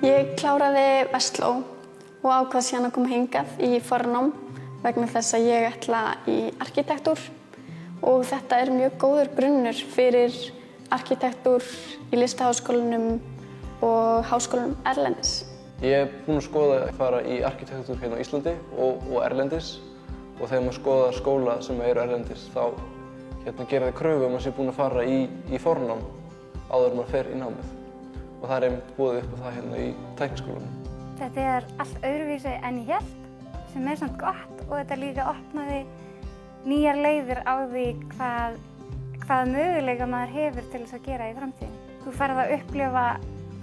Ég kláraði Versló og ákvað síðan að koma hingað í fornám vegna þess að ég ætla í arkitektúr og þetta er mjög góður grunnur fyrir arkitektúr í Listaháskólanum og háskólanum erlendis. Ég er búinn að skoða að fara í arkitektúr hérna á Íslandi og erlendis og þegar maður skoðar skóla sem eru erlendis þá gerir það kröfu að maður sé búinn að fara í fornám áður en maður fer í námið. Og það er einmitt boðið upp á það hérna í tækniskólanum. Þetta er allt öðruvísi en ég hélt, sem er samt gott og þetta líka opnaði nýjar leiðir á því hvað möguleika maður hefur til þess að gera í framtíðinni. Þú ferð að upplifa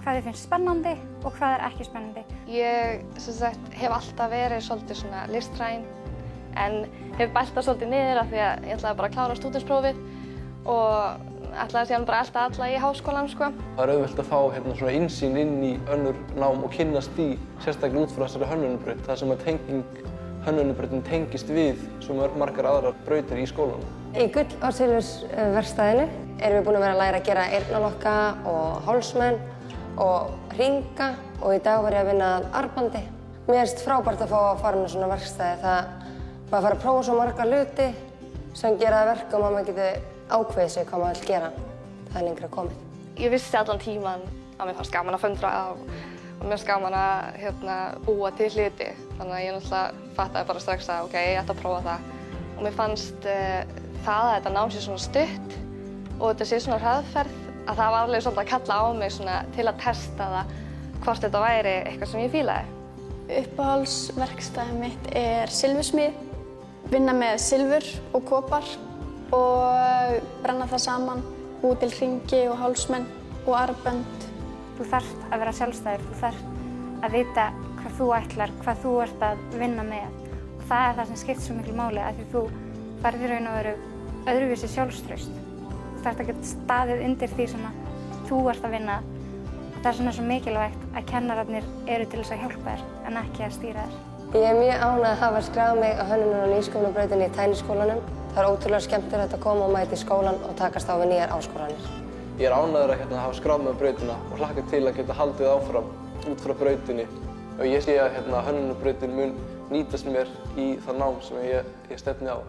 hvað þið finnst spennandi og hvað er ekki spennandi. Ég hef alltaf verið svolítið svona listræn en hef bæltað svolítið niður af því að ég ætlaði bara að klára stúdentsprófið og ætlaði síðan bara elta alla í háskólann, sko. Það er auðvelt að fá svona innsýn inn í önnur nám og kynnast því sérstaklega út frá þessari hönnunarbraut, þar sem að hönnunarbrautin tengist við svo margar aðrar brautir í skólanum. Í gull- og silfursverkstæðinu erum við búin að vera að læra að gera eyrnalokka og hálsmen og hringa og í dag var ég að vinna að armbandi. Mér finnst frábært að fá að fara með svona verkstæði. Maður fara að prófa svo marga hluti sem gera það verkum að maður geti ákveðið sig hvað maður vill gera. Það er lengra komið. Ég vissi allan tíman að mér fannst gaman að föndra og mér fannst gaman að búa til hluti. Þannig að ég náttúrulega fattaði bara strax að ok, ég ætti að prófa það. Og mér fannst það að þetta nám sé svona stutt og þetta sé svona hraðferð að það var alveg svolítið að kalla á mig svona til að testa það hvort þetta væri eitthvað sem ég fílaði. Uppáhaldsverkstæðið mitt er silfursmíð, vinna með silfur og kopar og brenna það saman, búa til hringi og hálsmenn og armbönd. Þú þarft að vera sjálfstæður, þú þarft að vita hvað þú ætlar, hvað þú ert að vinna með. Og það er það sem skiptir svo miklu máli af því þú færð í raun og veru öðruvísi sjálfstraust. Þú þarft að geta staðið undir því sem þú ert að vinna. Það er svona svo mikilvægt að kennararnir eru til þess að hjálpa þér en ekki að stýra þér. Ég er mjög ánægð að hafa skráð mig á hönnunar- og nýsköpunarbrautinni í Tækniskólanum. Það er ótrúlega skemmtilegt að koma og mæta í skólann og takast á við nýjar áskoranir. Ég er ánægður að hafa skráð mig á brautina og hlakka til að geta haldið áfram út frá brautinni. Og ég sé að hönnunarbrautin mun nýtast mér í það nám sem ég stefni á.